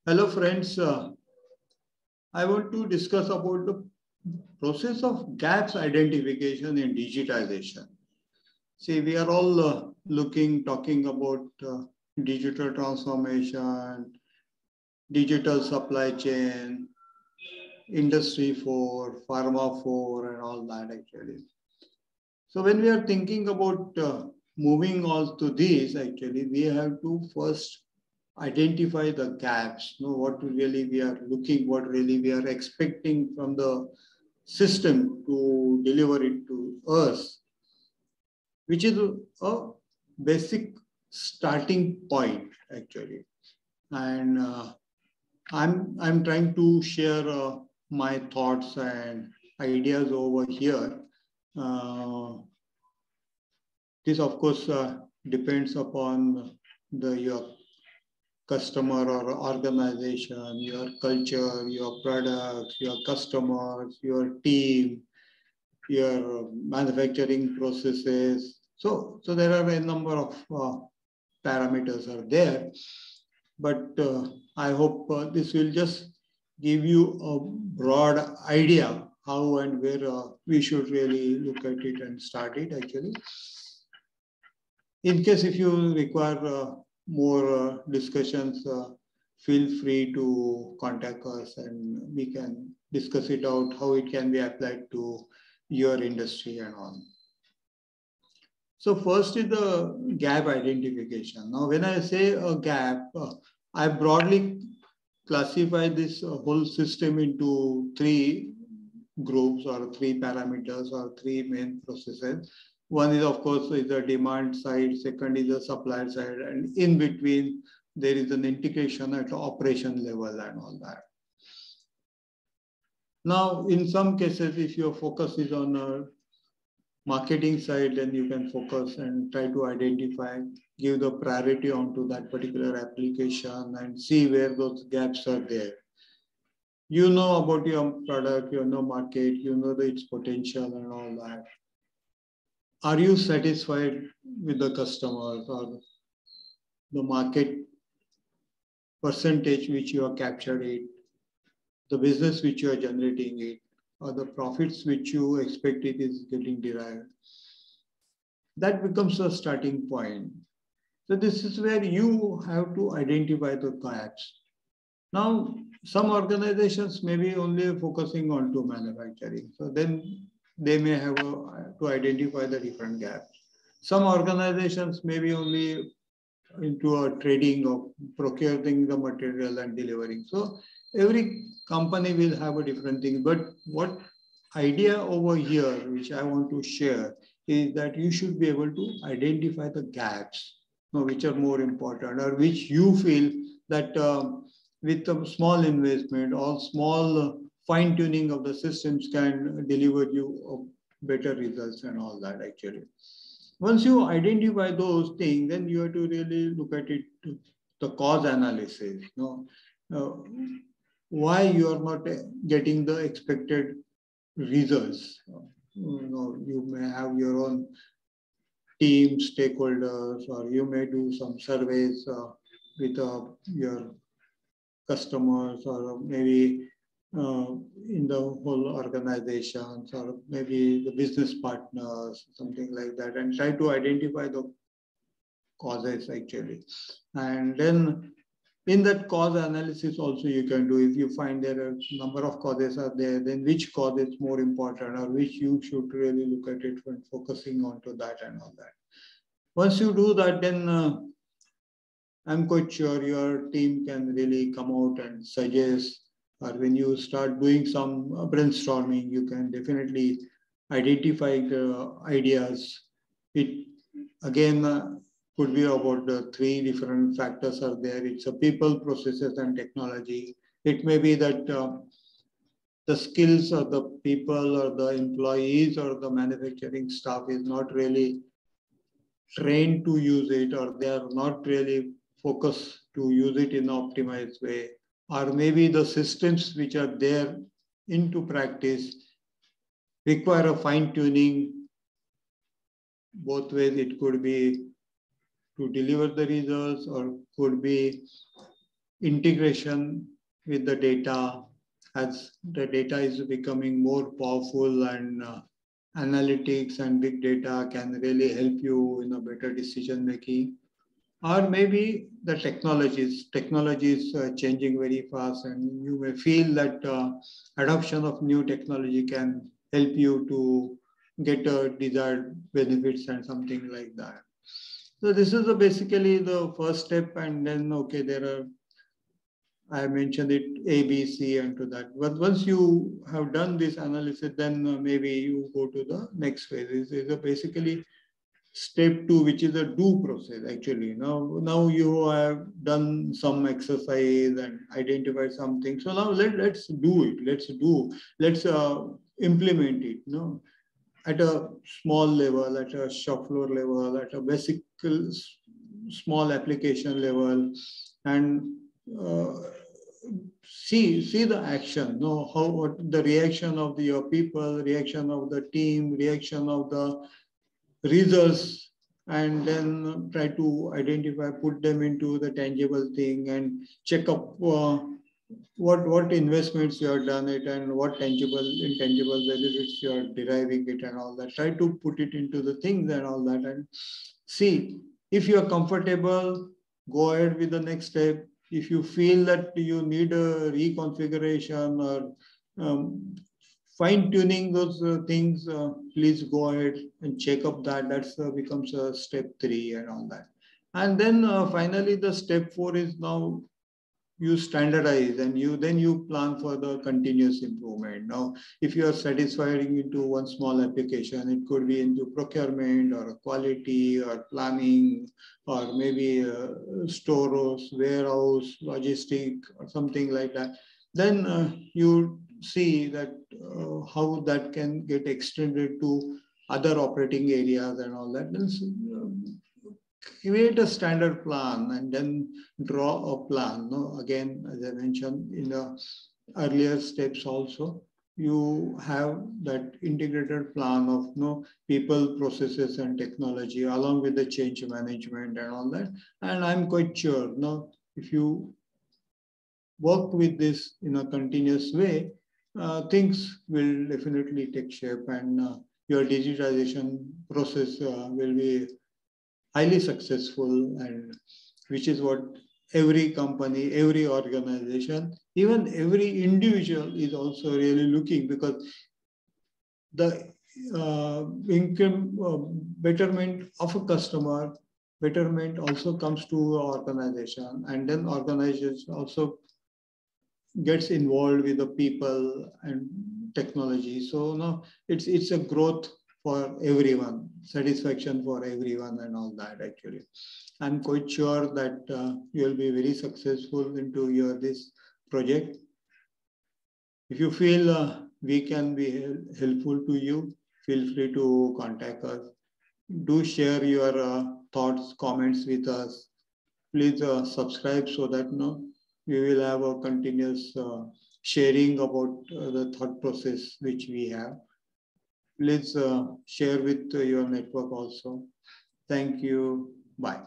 Hello friends, I want to discuss about the process of gaps identification in digitization. See, we are all talking about digital transformation, digital supply chain, industry 4, pharma 4 and all that actually. So when we are thinking about moving on to these actually, we have to first identify the gaps, what really we are looking, what really we are expecting from the system to deliver it to us, which is a basic starting point actually. And I'm trying to share my thoughts and ideas over here. This of course depends upon your customer or organization, your culture, your products, your customers, your team, your manufacturing processes. So there are a number of parameters are there, but I hope this will just give you a broad idea how and where we should really look at it and start it actually. In case if you require more discussions, feel free to contact us and we can discuss it out, how it can be applied to your industry and all. So first is the gap identification. Now, when I say a gap, I broadly classify this whole system into three groups or three parameters or three main processes. One is, of course, is the demand side. Second is the supply side. And in between, there is an integration at operation level and all that. Now, in some cases, if your focus is on a marketing side, then you can focus and try to identify, give the priority onto that particular application and see where those gaps are there. You know about your product, you know market, you know its potential and all that. Are you satisfied with the customers or the market percentage which you have captured it, the business which you are generating it, or the profits which you expect it is getting derived? That becomes a starting point. So this is where you have to identify the gaps. Now, some organizations may be only focusing on to manufacturing. So then they may have to identify the different gaps. Some organizations may be only into a trading of procuring the material and delivering. So every company will have a different thing. But what idea over here, which I want to share, is that you should be able to identify the gaps, which are more important or which you feel that with a small investment or small fine tuning of the systems can deliver you better results and all that actually. Once you identify those things, then you have to really look at it, the cause analysis. Why you are not getting the expected results. You may have your own team stakeholders, or you may do some surveys with your customers, or maybe in the whole organizations, or maybe the business partners, something like that, and try to identify the causes actually. And then in that cause analysis also you can do, if you find there are a number of causes are there, then which cause is more important or which you should really look at it when focusing on to that and all that. Once you do that, then I'm quite sure your team can really come out and suggest, or when you start doing some brainstorming, you can definitely identify the ideas. It again could be about the three different factors are there. It's a people, processes, and technology. It may be that the skills of the people or the employees or the manufacturing staff is not really trained to use it, or they are not really focused to use it in an optimized way. Or maybe the systems which are there into practice require a fine tuning. Both ways, it could be to deliver the results or could be integration with the data, as the data is becoming more powerful, and analytics and big data can really help you in a better decision making. Or maybe the technology is changing very fast, and you may feel that adoption of new technology can help you to get desired benefits and something like that. So this is basically the first step, and then okay, there are, I mentioned it, A, B, C, and to that. But once you have done this analysis, then maybe you go to the next phase. This is basically step two, which is a do process actually. Now you have done some exercise and identified something. So now let's do it. Let's implement it. At a small level, at a shop floor level, at a basic small application level, and uh, see the action. Know how what the reaction of your people, reaction of the team, reaction of the results, and then try to identify, put them into the tangible thing, and check up what investments you have done it, and what tangible, intangible benefits you are deriving it, and all that. Try to put it into the things and all that, and see if you are comfortable. Go ahead with the next step. If you feel that you need a reconfiguration or fine tuning those things, please go ahead and check up that. That's becomes step three and all that. And then finally, the step four is now you standardize, and you plan for the continuous improvement. Now, if you are satisfying into one small application, it could be into procurement or quality or planning, or maybe stores, warehouse, logistic, or something like that. Then you see that how that can get extended to other operating areas and all that. Then create a standard plan and then draw a plan. Again, as I mentioned in the earlier steps also, you have that integrated plan of people, processes, and technology, along with the change management and all that. And I'm quite sure if you work with this in a continuous way, things will definitely take shape, and your digitization process will be highly successful, and which is what every company, every organization, even every individual is also really looking, because the income betterment of a customer, betterment also comes to organization, and then organization also gets involved with the people and technology. So now it's a growth for everyone, satisfaction for everyone, and all that. Actually, I'm quite sure that you will be very successful into your this project. If you feel we can be helpful to you, feel free to contact us. Do share your thoughts, comments with us. Please subscribe so that we will have a continuous sharing about the thought process which we have. Please share with your network also. Thank you. Bye.